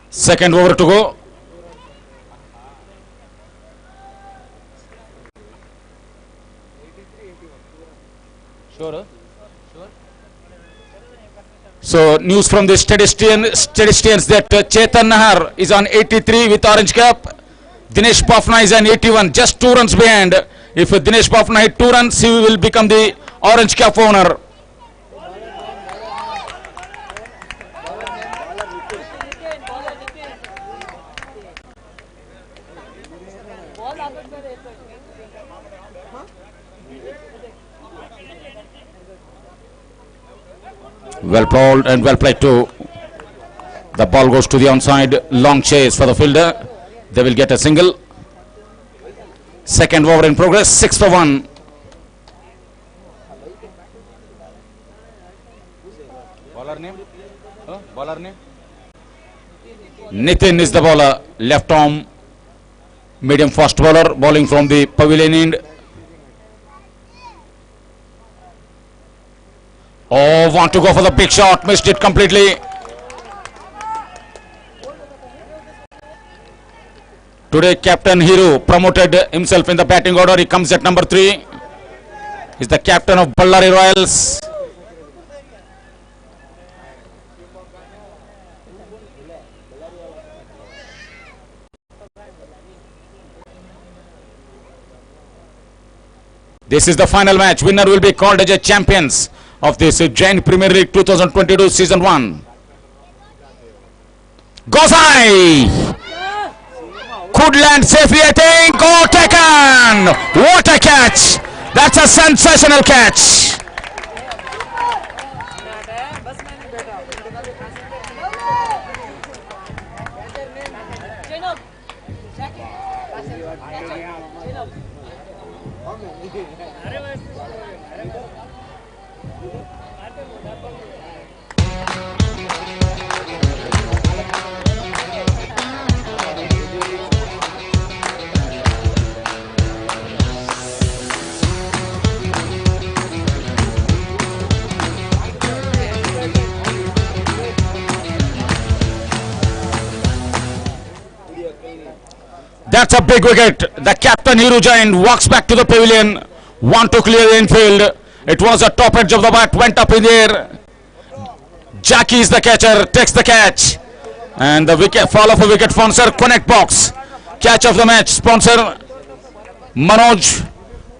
Second over to go. Sure. So news from the statisticians that Chetan Nahar is on 83 with orange cap. Dinesh Bafna is on 81, just 2 runs behind. If Dinesh Bafna hit 2 runs, he will become the orange cap owner. Well bowled and well played too. The ball goes to the onside. Long chase for the fielder. They will get a single. Second over in progress. 6 for 1. Bowler name? Bowler name? Nitin is the bowler. Left arm medium fast bowler bowling from the pavilion end. Oh, want to go for the big shot, missed it completely. Today Captain Hiru promoted himself in the batting order. He comes at number 3. He's the captain of Ballari Royals. This is the final match. Winner will be called as a champions of this Giant Premier League 2022 Season 1. Gosai! Could land safely, I think. Oh, taken! What a catch! That's a sensational catch! That's a big wicket. The captain Hiru Jain walks back to the pavilion. Want to clear the infield. It was a top edge of the bat. Went up in the air. Jackie is the catcher. Takes the catch. And the wicket fall of a wicket sponsor. Connect box. Catch of the match sponsor Manoj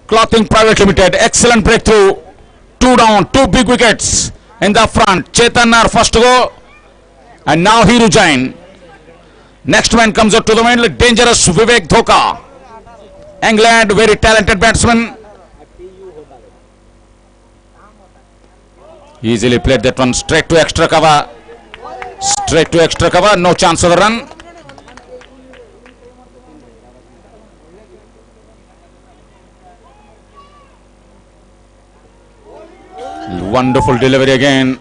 Clothing Private Limited. Excellent breakthrough. 2 down. 2 big wickets in the front. Chetan Nahar first to go. And now Hiru Jain. Next man comes up to the middle, dangerous Vivek Dhoka. England, very talented batsman. Easily played that one straight to extra cover. Straight to extra cover, no chance of the run. Wonderful delivery again.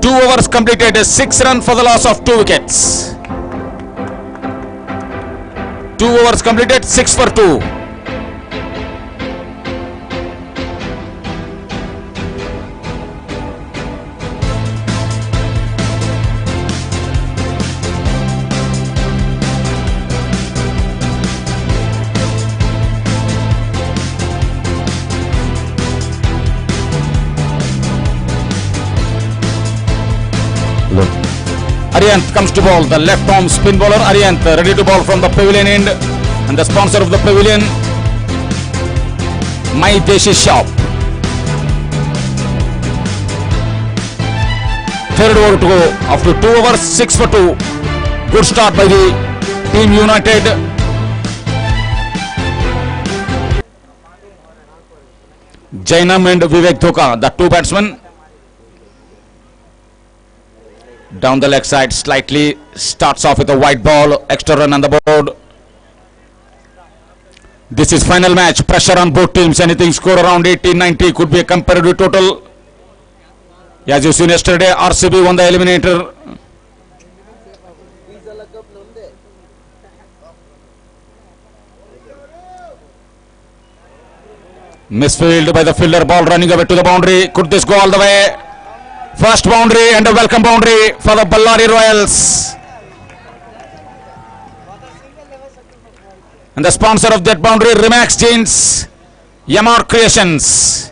2 overs completed, 6 runs for the loss of 2 wickets. 2 overs completed, 6 for 2. Ariant comes to bowl, the left arm spin bowler Ariant ready to bowl from the pavilion end, and the sponsor of the pavilion, My Deshi Shop. Third over to go after 2 overs, 6 for 2. Good start by the Team United. Jainam and Vivek Dhoka, the 2 batsmen. Down the leg side, slightly starts off with a white ball, extra run on the board. This is final match, pressure on both teams. Anything score around 80-90 could be a comparative total. As you seen yesterday, RCB won the eliminator. Misfield by the fielder, ball running away to the boundary. Could this go all the way? First boundary and a welcome boundary for the Ballari Royals. And the sponsor of that boundary, Remax Jeans, Yamar Creations.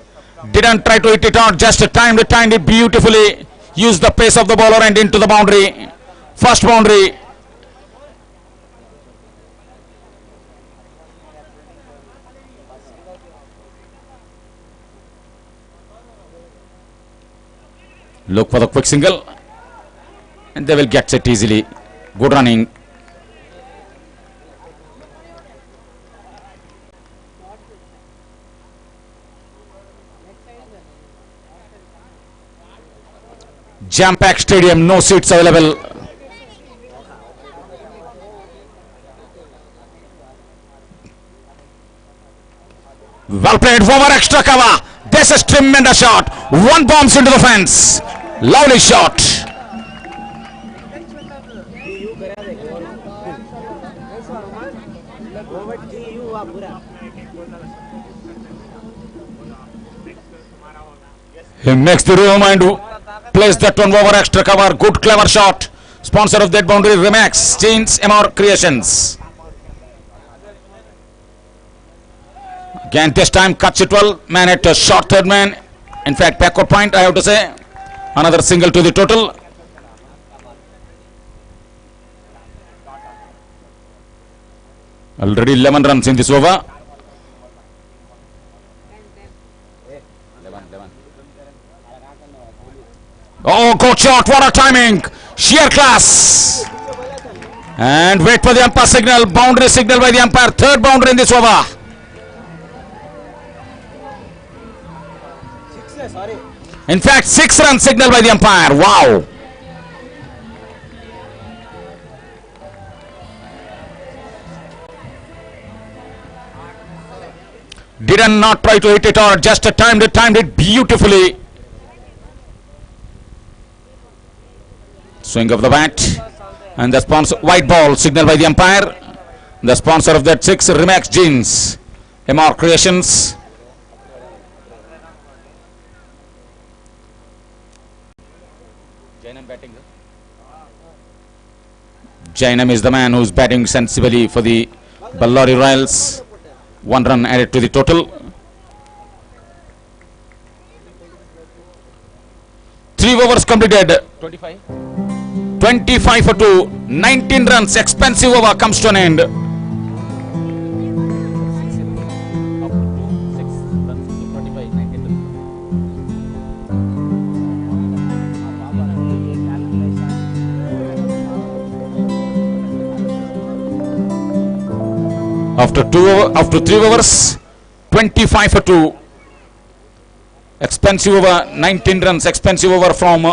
Didn't try to hit it out, just timed it beautifully. Used the pace of the bowler and into the boundary. First boundary. Look for the quick single. And they will get it easily. Good running. Jam-packed stadium, no seats available. Well played, over extra cover. This is tremendous shot. One bombs into the fence. Lovely shot. He makes the room and plays that one over extra cover. Good clever shot. Sponsor of that boundary, Remax Jeans, MR Creations. Again this time cuts it well. Man at a short third man. In fact backward point I have to say. Another single to the total. Already 11 runs in this over. Oh, good shot, what a timing. Sheer class. And wait for the umpire signal. Boundary signal by the umpire. Third boundary in this over. In fact, 6 run signal by the umpire. Wow. Did not try to hit it or just timed it beautifully. Swing of the bat. And the sponsor, white ball signal by the umpire. The sponsor of that 6, Remax Jeans, MR Creations. Jainam is the man who's batting sensibly for the Ballari Royals. 1 run added to the total. 3 overs completed. 25 for 2. 19 runs. Expensive over comes to an end. After 3 overs, 25 for 2. Expensive over, 19 runs. Expensive over from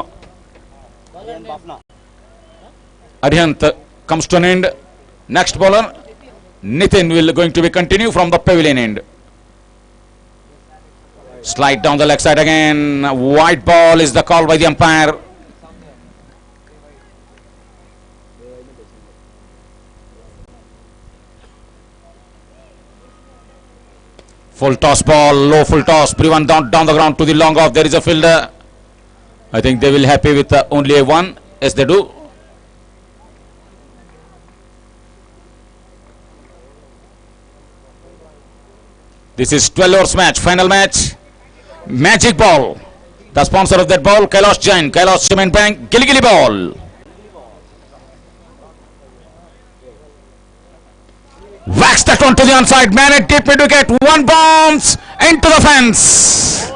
Arihant comes to an end. Next bowler, Nitin will going to be continue from the pavilion end. Slide down the leg side again. White ball is the call by the umpire. Full toss ball, low full toss, Privan down the ground to the long off. There is a fielder. I think they will happy with only a 1. Yes, they do. This is 12 overs match, final match. Magic ball. The sponsor of that ball, Kailash Jain, Kailash Cement Bank, Gilly Gilly ball. Whacks that one to the onside. Man at deep mid wicket. 1 bombs into the fence.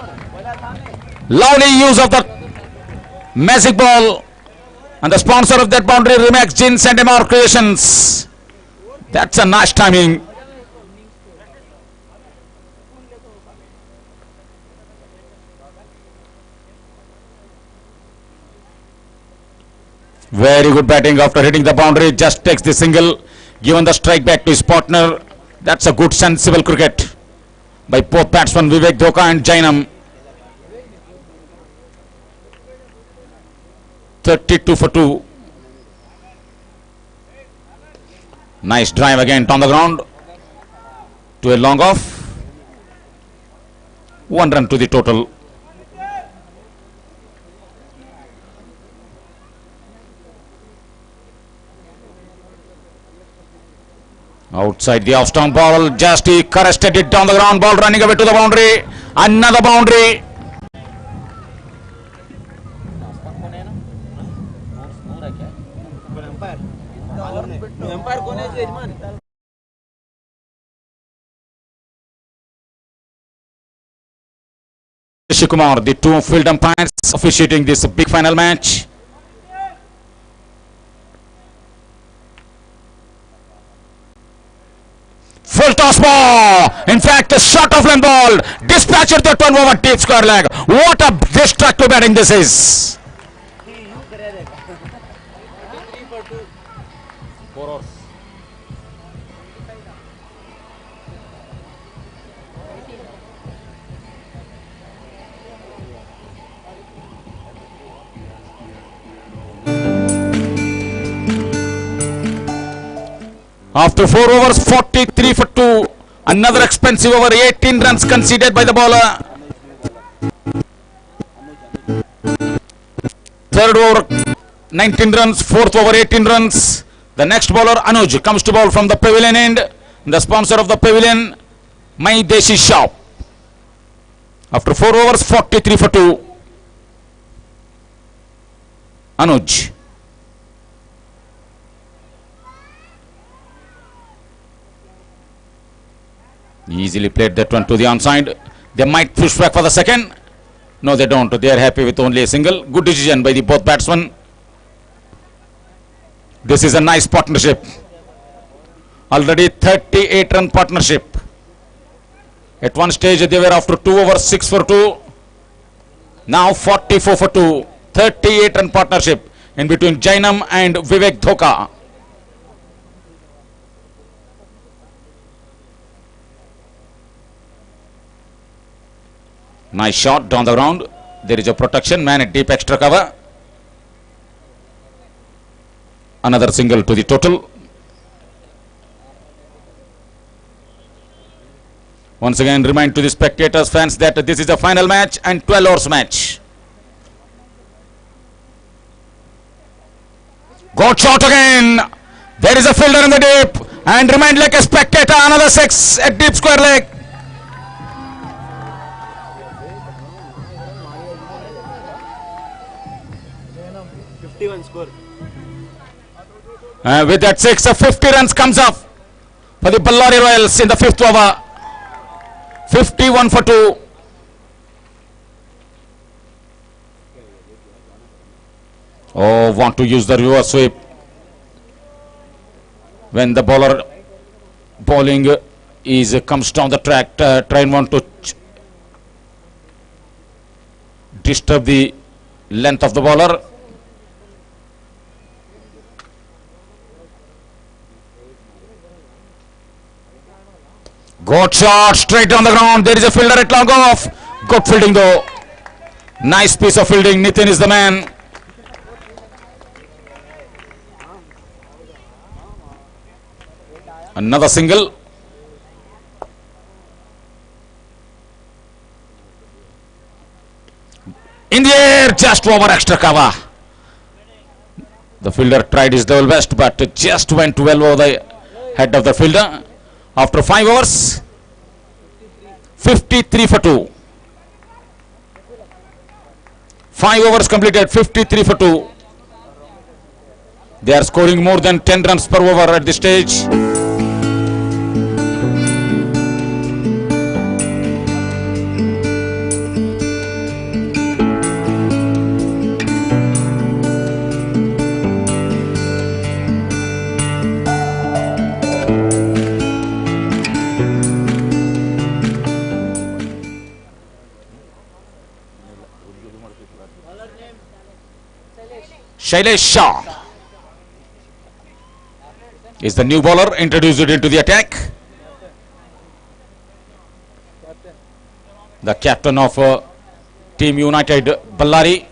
Lovely use of the magic ball. And the sponsor of that boundary, Remax Jeans and MR Creations. That's a nice timing. Very good batting after hitting the boundary. Just takes the single. Given the strike back to his partner. That's a good sensible cricket by both batsmen Vivek Dhoka and Jainam. 32 for 2. Nice drive again on the ground to a long off. 1 run to the total. Outside the off-stump ball, just he caressed it down the ground, ball running away to the boundary. Another boundary. Shikumar, the two field umpires officiating this big final match. Full toss ball. In fact, the shot of length ball dispatched that one over deep square leg. What a destructive batting this is. After 4 overs, 43 for 2. Another expensive over, 18 runs conceded by the bowler. Third over, 19 runs. Fourth over, 18 runs. The next bowler, Anuj, comes to bowl from the pavilion end. The sponsor of the pavilion, My Deshi Shop. After 4 overs, 43 for 2. Anuj. Easily played that one to the onside. They might push back for the second. No, they don't. They are happy with only a single. Good decision by the both batsmen. This is a nice partnership. Already 38 run partnership. At one stage they were after 2 overs 6 for 2. Now 44 for 2. 38 run partnership in between Jainam and Vivek Dhoka. Nice shot down the ground. There is a protection, man at deep extra cover. Another single to the total. Once again, remind to the spectators, fans, that this is a final match and 12 hours match. Good shot again. There is a fielder in the deep. And remind like a spectator, another 6 at deep square leg. Score. With that 6, 50 runs comes up for the Ballari Royals in the 5th over. 51 for 2. Oh, want to use the reverse sweep. When the bowler bowling comes down the track, try and want to disturb the length of the bowler. Good shot, straight on the ground. There is a fielder at long off. Good fielding though. Nice piece of fielding. Nitin is the man. Another single. In the air, just over extra cover. The fielder tried his level best, but it just went well over the head of the fielder. After 5 overs, 53 for 2. 5 overs completed, 53 for 2. They are scoring more than 10 runs per over at this stage. Shailesh Shah is the new bowler, introduced into the attack. The captain of Team United Ballari.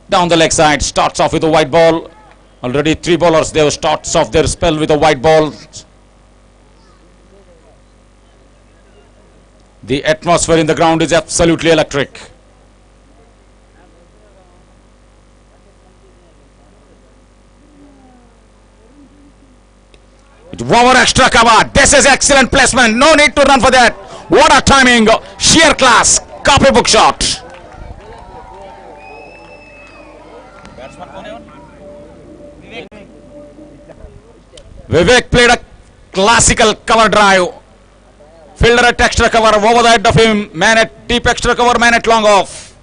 Down the leg side, starts off with a white ball. Already 3 bowlers, they have starts off their spell with a white ball. The atmosphere in the ground is absolutely electric. Over extra cover. This is excellent placement. No need to run for that. What a timing. Sheer class. Copybook shot. Vivek played a classical cover drive. Fielder at extra cover over the head of him. Man at deep extra cover. Man at long off.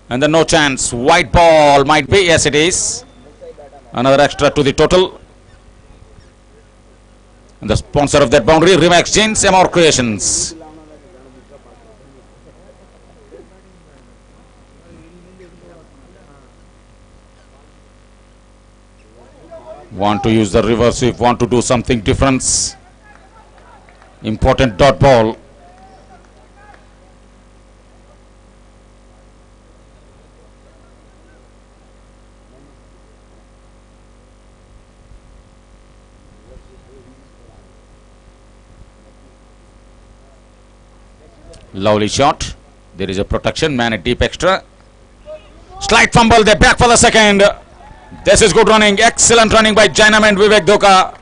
And then no chance. White ball might be. Yes, it is. Another extra to the total. And the sponsor of that boundary, Remax Jeans, MR Creations. Want to use the reverse sweep, want to do something different. Important dot ball. Lovely shot. There is a protection. Man at deep extra. Slight fumble. They're back for the second. This is good running. Excellent running by Jainam and Vivek Dhoka.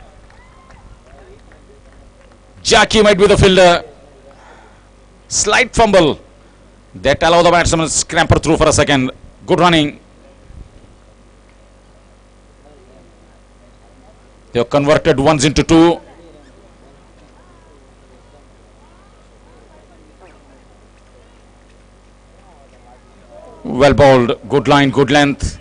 Jackie might be the fielder. Slight fumble. That allow the batsman to scamper through for a second. Good running. They have converted ones into two. Well bowled, good line, good length.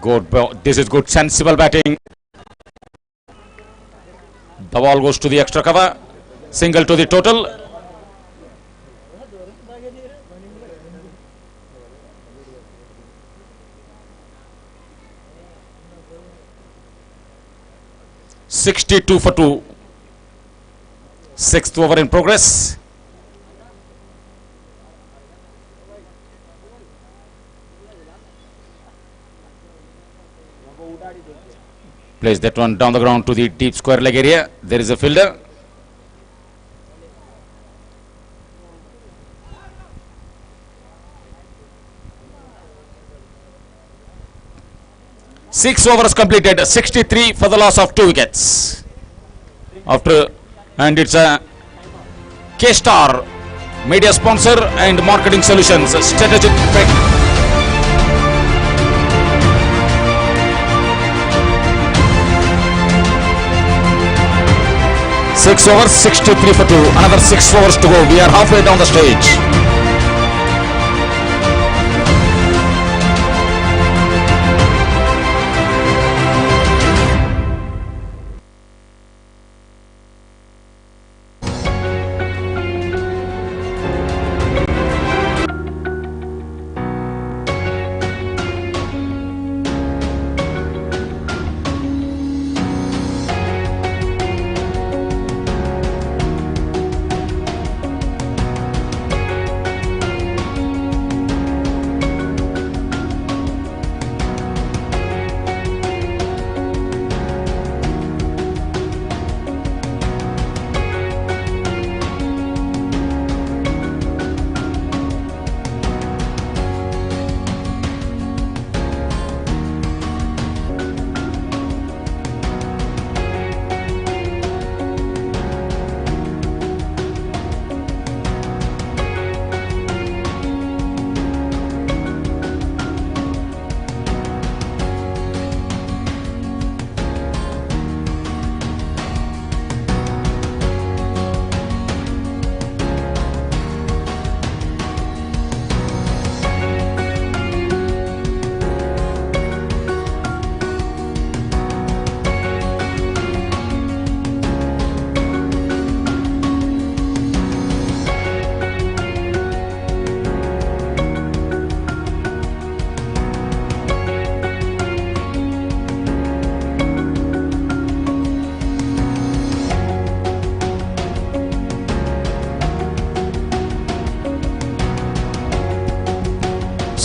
Good, this is good, sensible batting. The ball goes to the extra cover. Single to the total. (62 for 2). Sixth over in progress. Plays that one down the ground to the deep square leg area. There is a fielder. Six overs completed. 63 for the loss of 2 wickets. And it's a K-Star media sponsor and marketing solutions strategic pick. 6 overs, 63 for 2. Another 6 overs to go. We are halfway down the stage.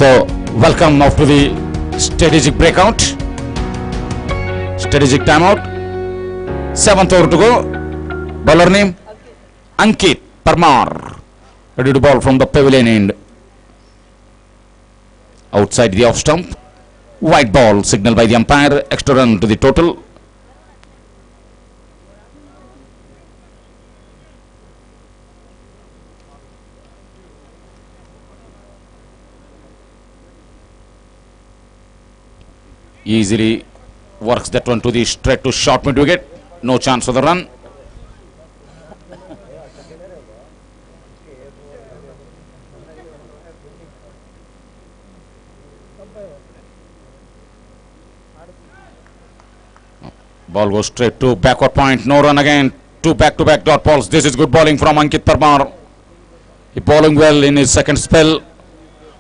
So welcome now to the strategic breakout. Strategic timeout. 7th over to go. Bowler name Ankit Parmar. Ready to ball from the pavilion end. Outside the off stump. White ball signaled by the umpire. Extra run to the total. Easily works that one to the straight to short mid wicket. No chance for the run. Ball goes straight to backward point. No run again. Two back-to-back dot balls. This is good bowling from Ankit Parmar. He bowling well in his second spell.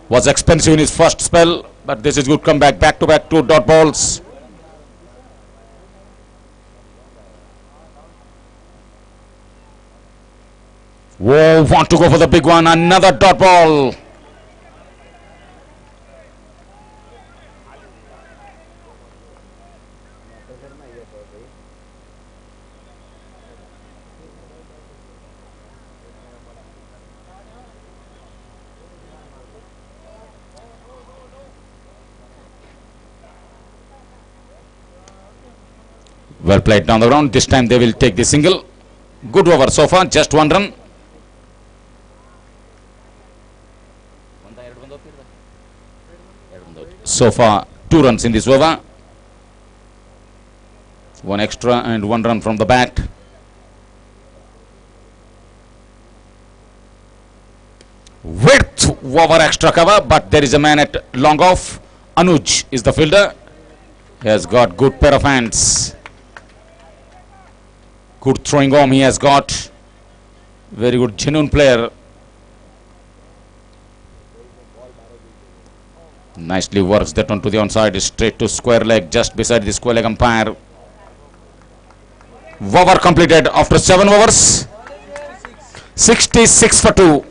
Was expensive in his first spell. But this is good comeback. Back-to-back two dot balls. Whoa, want to go for the big one. Another dot ball. Well played down the ground. This time they will take the single. Good over so far. Just one run. So far, 2 runs in this over. 1 extra and 1 run from the bat. Width over extra cover, but there is a man at long off. Anuj is the fielder. He has got good pair of hands. Good throwing arm he has got. Very good genuine player. Nicely works that one to the onside. Straight to square leg just beside the square leg umpire. Over completed after 7 overs. 66 for 2.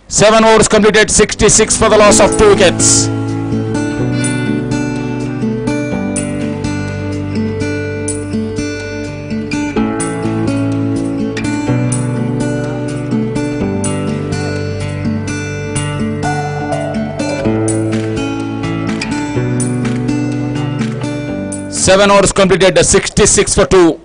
7 overs completed. 66 for the loss of 2 wickets. Seven overs completed, 66 for 2.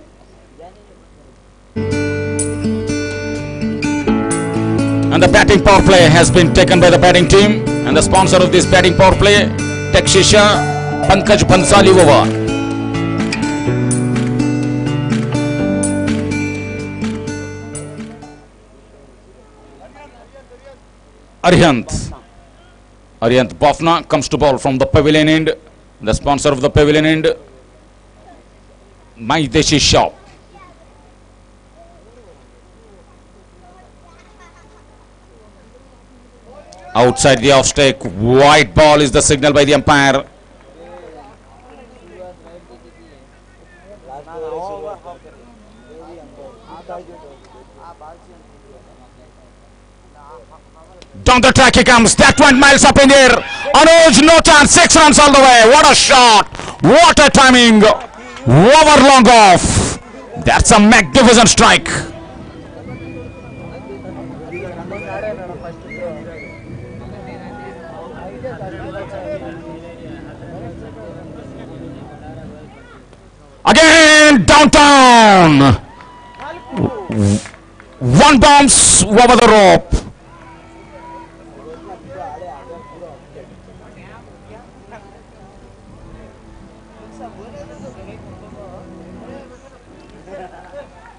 And the batting power play has been taken by the batting team. And the sponsor of this batting power play, Tech Shisha, Pankaj Bhansali over. Arihant Bafna comes to ball from the pavilion end. The sponsor of the pavilion end, My Deshi Shop. Outside the off stake, white ball is the signal by the umpire. Down the track he comes. That went miles up in the air. Anuj, no chance. 6 runs all the way. What a shot. What a timing. Over long off. That's a magnificent strike. Again, downtown. 1 bounce over the rope.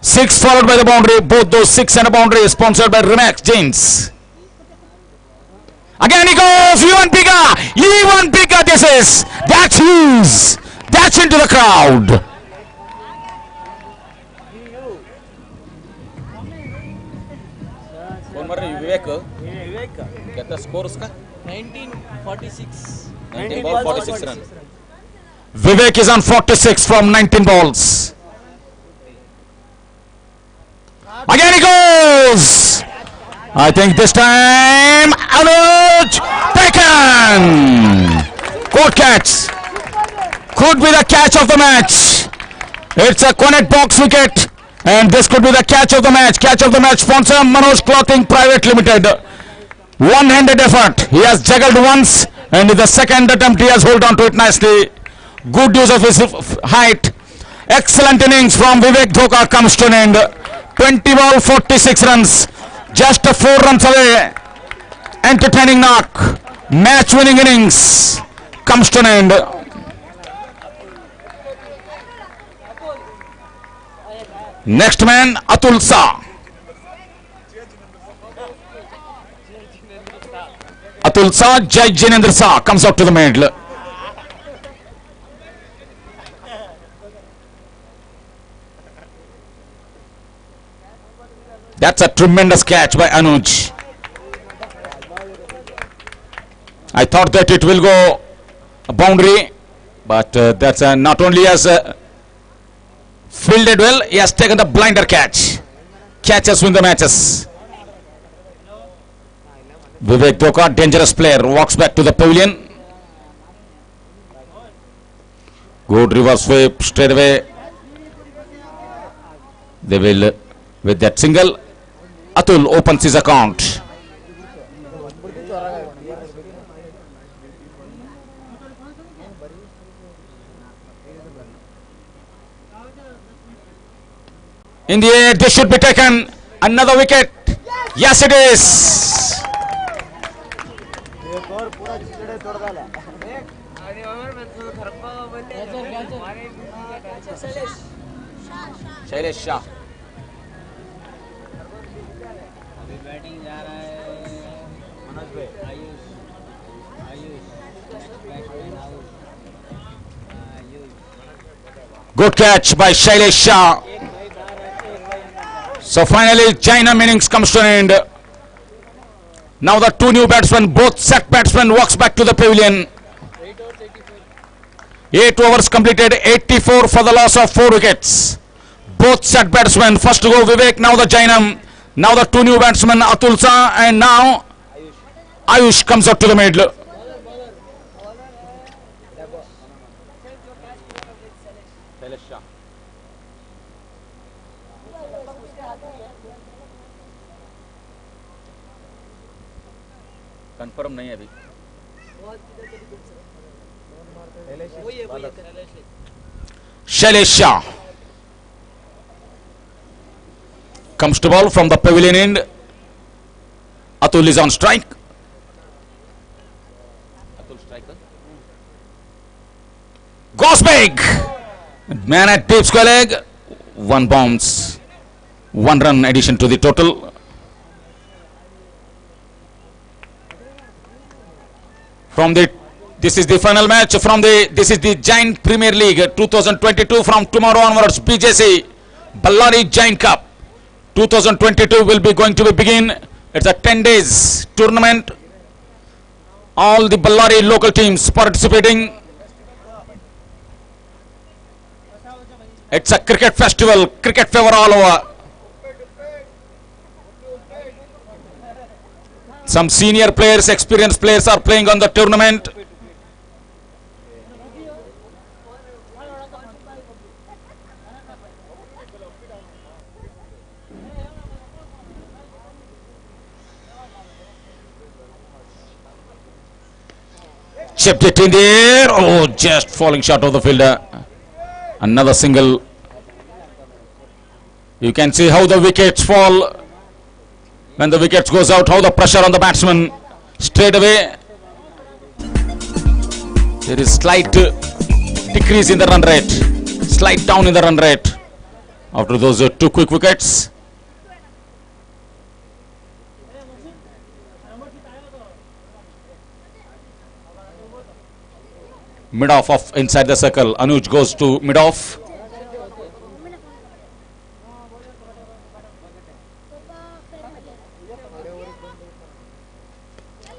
Six followed by the boundary. Both those 6 and a boundary sponsored by Remax Jeans. Again he goes. Even bigger. Even bigger this is. That's his. That's into the crowd. Get the score uska? 1946. 19 ball 46 run. Vivek is on 46 from 19 balls. Again he goes. I think this time Anuj taken. Good catch. Could be the catch of the match. It's a connect box wicket, and this could be the catch of the match. Catch of the match sponsor Manoj Clothing Private Limited. One-handed effort. He has juggled once, and in the second attempt he has held on to it nicely. Good use of his height. Excellent innings from Vivek Dhoka comes to an end. 20 ball, 46 runs. Just 4 runs away. Entertaining knock. Match-winning innings comes to an end. Next man, Atul Shah. Atul Shah, Jai Jinendra Shah comes out to the middle. That's a tremendous catch by Anuj. I thought that it will go a boundary, but that's not only has fielded well, he has taken the blinder catch. Catches win the matches. Vivek Dhoka, dangerous player, walks back to the pavilion. Good reverse sweep straight away. They will, with that single, Atul opens his account. In the air, this should be taken. Another wicket. Yes, it is. Shailesh Shah. Good catch by Shailesh Shah. So finally, China innings comes to an end. Now the two new batsmen, both set batsmen, walks back to the pavilion. 8 overs completed, 84 for the loss of 4 wickets. Both set batsmen, first to go Vivek, now the Jainam. Now the two new batsmen, Atul Shah, and now Ayush comes out to the middle. Confirm नहीं है अभी. Shailesh Shah comes to ball from the pavilion end. Atul is on strike. Atul striker. Goes big. Man at deep square leg. 1 bounce. 1 run addition to the total. From the, this is the final match from the, this is the Giant Premier League 2022. From tomorrow onwards, BJC Ballari Giant Cup 2022 will be going to be begin. It's a 10 days tournament. All the Ballari local teams participating. It's a cricket festival, cricket fever all over. Some senior players, experienced players are playing on the tournament. Chipped it in the air. Oh, just falling short of the fielder. Another single. You can see how the wickets fall. When the wickets goes out, how the pressure on the batsman straight away. There is slight decrease in the run rate, slight down in the run rate after those 2 quick wickets. Mid off of inside the circle. Anuj goes to mid off.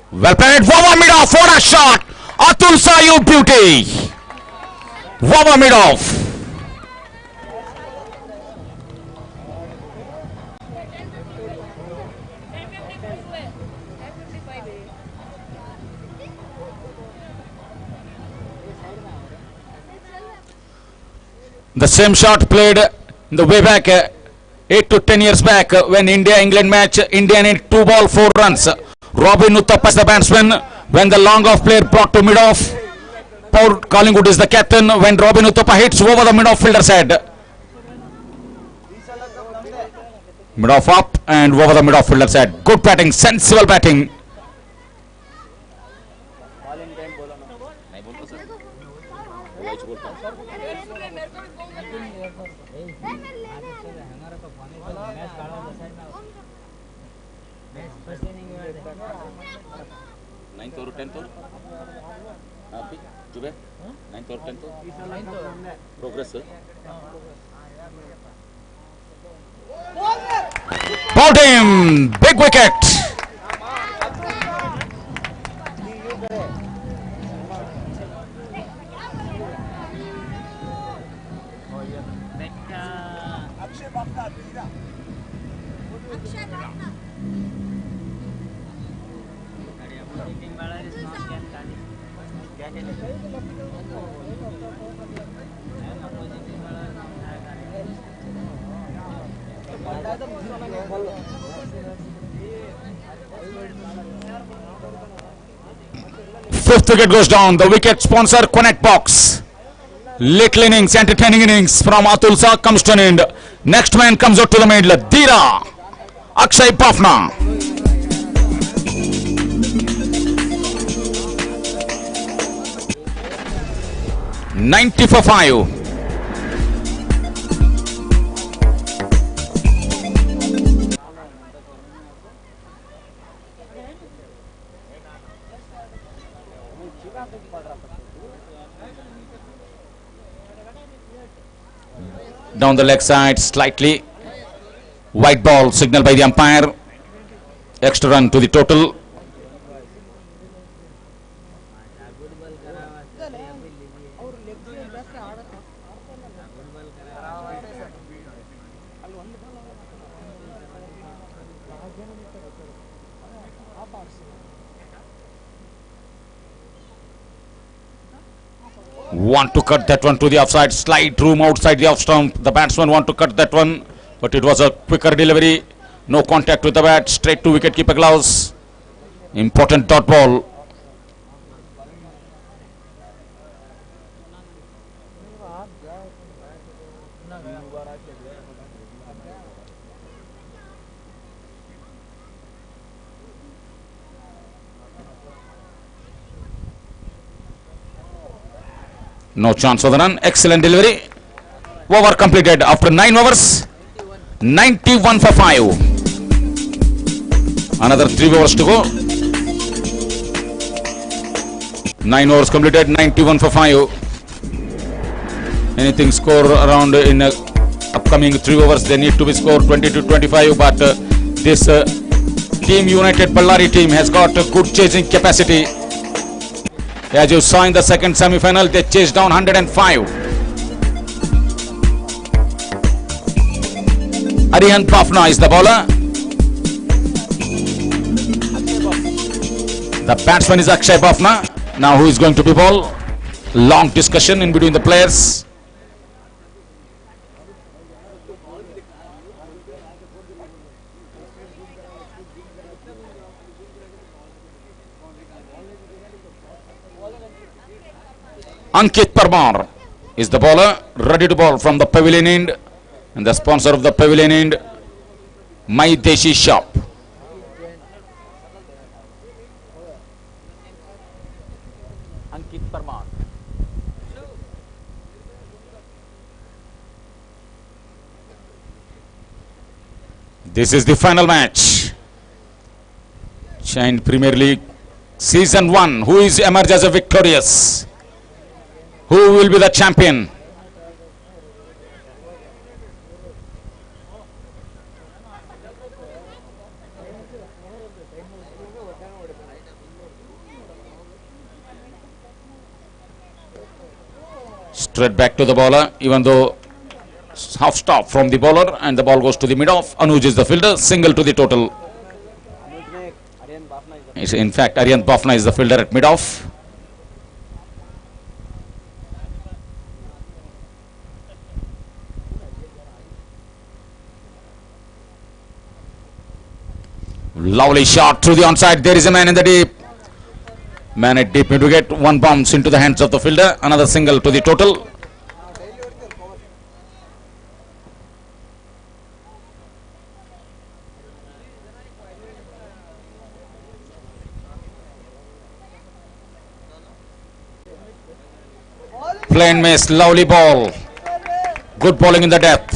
Well played, Wawa mid off, what a shot! Atul Shah, you beauty! Wawa mid off. The same shot played in the way back 8 to 10 years back when India-England match. India need 2 ball 4 runs. Robin Uthappa is the batsman when the long off player brought to mid-off. Paul Collingwood is the captain when Robin Uthappa hits over the mid-off fielder's head. Mid-off up and over the mid-off fielder's head. Good batting, sensible batting. Bowled him, big wicket. Fifth wicket goes down. The wicket sponsor Connect Box. Little innings, entertaining innings from Atul Shah comes to an end. Next man comes out to the middle. Dira Akshay Bafna. $90 for 5. Down the leg side slightly. White ball signal by the umpire. Extra run to the total. Want to cut that one to the offside, slight room outside the off stump. The batsman want to cut that one, but it was a quicker delivery. No contact with the bat, straight to wicket-keeper gloves. Important dot ball. No chance for the run. Excellent delivery. Over completed after 9 overs. 91 for 5. Another 3 overs to go. 9 overs completed. 91 for 5. Anything score around in upcoming 3 overs, they need to be scored 20 to 25. But this Team United Ballari team has got a good chasing capacity. As you saw in the second semi-final, they chased down 105. Arihant Bafna is the bowler. The batsman is Akshay Bafna. Now who is going to be ball? Long discussion in between the players. Ankit Parmar is the bowler, ready to bowl from the pavilion end, and the sponsor of the pavilion end, My Deshi Shop. Ankit Parmar. This is the final match. Shine Premier League Season 1. Who is emerged as a victorious? Who will be the champion? Straight back to the bowler, even though half stop from the bowler, and the ball goes to the mid-off. Anuj is the fielder, single to the total. In fact, Arihant Bafna is the fielder at mid-off. Lovely shot through the onside. There is a man in the deep. Man at deep mid wicket. One bounce into the hands of the fielder. Another single to the total. Plain miss. Lovely ball. Good bowling in the depth.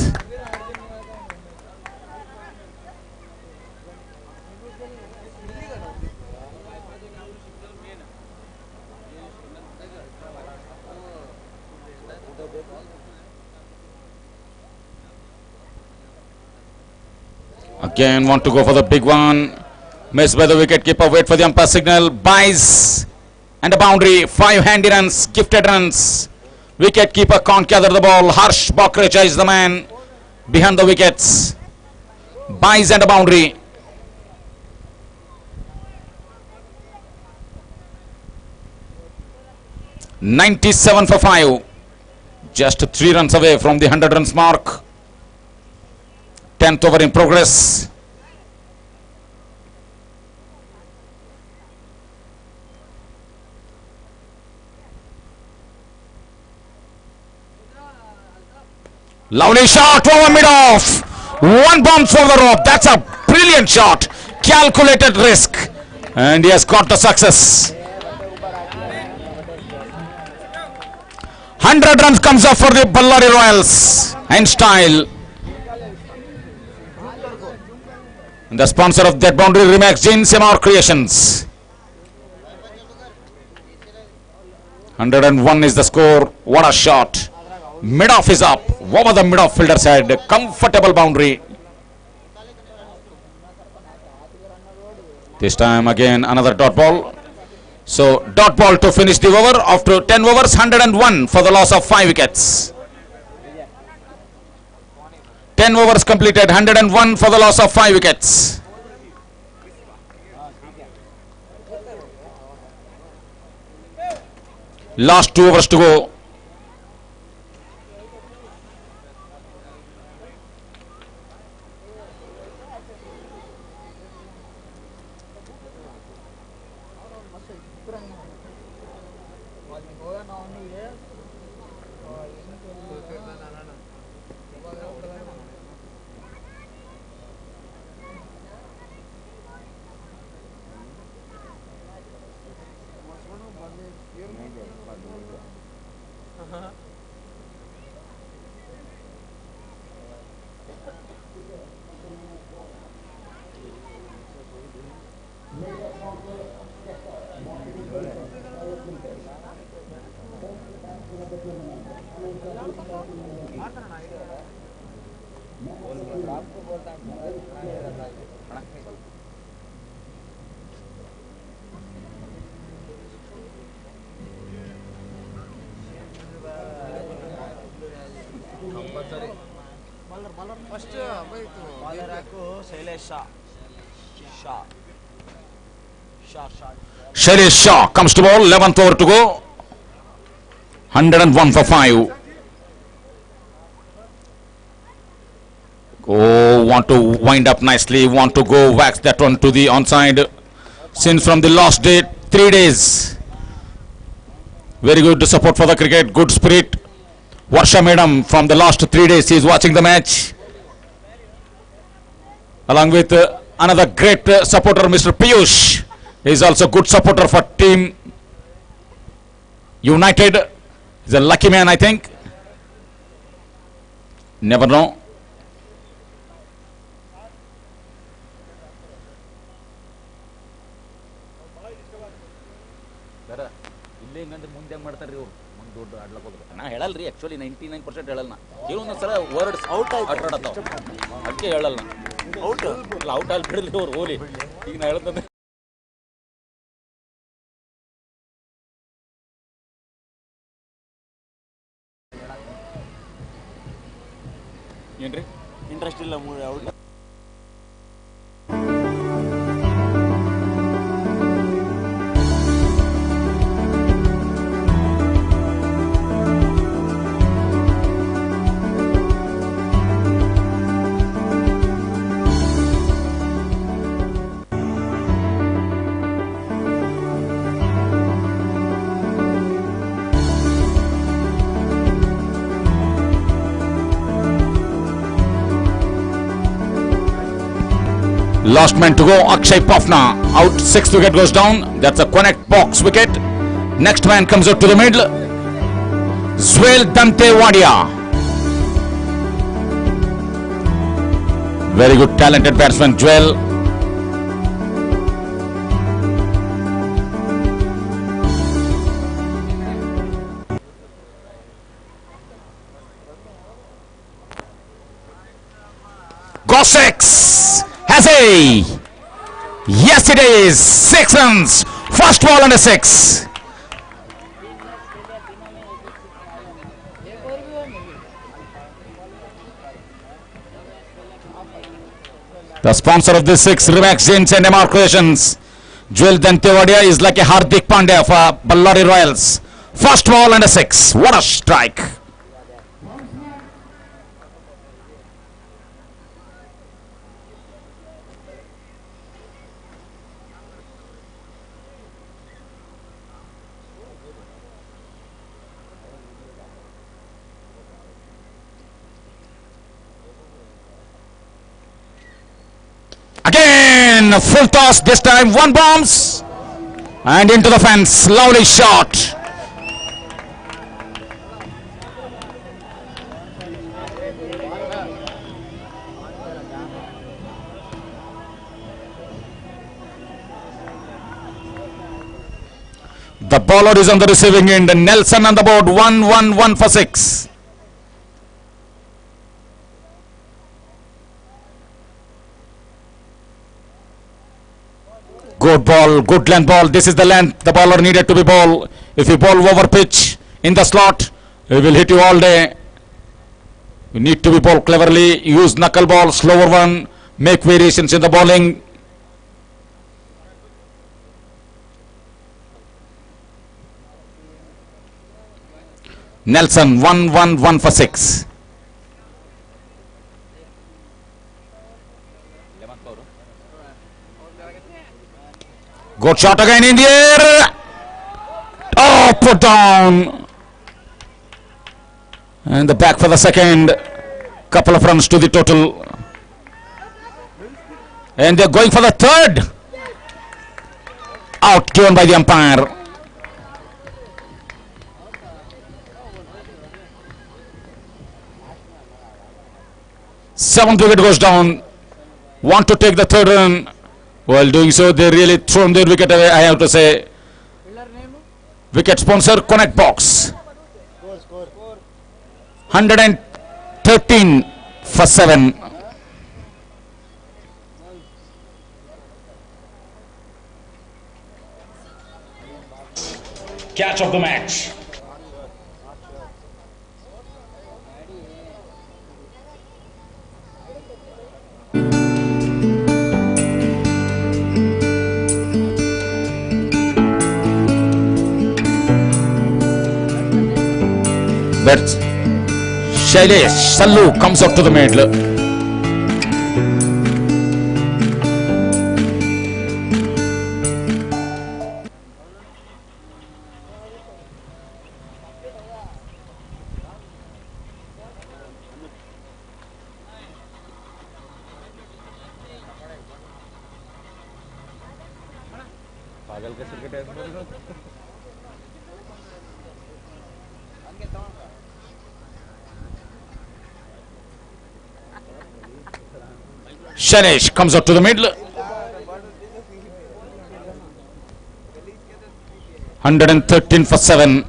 Again want to go for the big one. Missed by the wicket keeper. Wait for the umpire signal. Buys and a boundary. 5 handy runs. Gifted runs. Wicket keeper can't gather the ball. Harsh Bokrecha is the man behind the wickets. Buys and a boundary. (97 for 5). Just 3 runs away from the 100 runs mark. 10th over in progress. Lovely shot over mid-off. One bounce over the rope. That's a brilliant shot. Calculated risk. And he has got the success. 100 runs comes up for the Ballari Royals. And style. And the sponsor of that boundary remakes Jin Semar Creations. 101 is the score. What a shot. Mid-off is up. Over the mid-off fielder's head. Comfortable boundary. This time again another dot ball. So dot ball to finish the over. After 10 overs, 101 for the loss of 5 wickets. 10 overs completed, 101 for the loss of 5 wickets. Last 2 overs to go. Shailesh Shah comes to ball. 11th over to go. 101 for 5. Oh, want to wind up nicely. Want to go wax that one to the onside. Since from the last day, 3 days. Very good support for the cricket. Good spirit. Varsha Madam from the last 3 days. He is watching the match. Along with another great supporter, Mr. Piyush. He is also good supporter for Team United. He's a lucky man, I think. Never know. ನಾ ಹೇಳಲ್ರಿ actually 99% ಹೇಳಲ್ಲ ಕೆಲವೊಂದು ಸಲ words out ಆಟಾಡತ್ತಾವ ಅದಕ್ಕೆ ಹೇಳಲ್ಲ out ಇಲ್ಲ out ಅಲ್ಲಿ ಬಿಡಲಿ ಅವ್ರು ಹೋಲಿ ಈಗ ನಾ ಹೇಳ್ತಂದ್ರೆ ಏನ್ರಿ ಇಂಟ್ರೆಸ್ಟ್ ಇಲ್ಲ out Last man to go, Akshay Pafna. Out, 6th wicket goes down. That's a connect box wicket. Next man comes out to the middle. Zwel Dantewadia. Very good, talented batsman, Zwel. GOUS 6. Has a. Yes, it is. 6 runs. First ball and a 6. The sponsor of this 6, Remax Jeans and MR Creations. Zwel Dantewadia is like a Hardik Pandya for Ballari Royals. First ball and a 6. What a strike. Again, full toss, this time 1 bombs and into the fence. Lovely shot. The bowler is on the receiving end. Nelson on the board. 1-1-1 for 6. Good ball, good length ball. This is the length the bowler needed to be ball. If you bowl over pitch in the slot, he will hit you all day. You need to be ball cleverly. Use knuckle ball, slower one. Make variations in the bowling. Nelson 1-1-1 for 6. Good shot again in the air. Oh, put down. And the back for the second. Couple of runs to the total. And they're going for the third. Out given by the umpire. Seventh wicket goes down. Want to take the third run. While doing so, they really thrown their wicket away, I have to say. Wicket sponsor, Connect Box. 113 for 7. Catch of the match. But Shailesh Sallu comes up to the middle. Shailesh comes up to the middle. 113 for 7.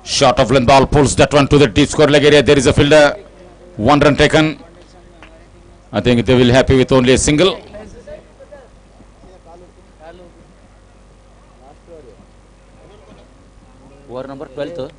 Shot of length ball pulls that one to the deep square leg area. There is a fielder. 1 run taken. I think they will be happy with only a single. Over number 12th.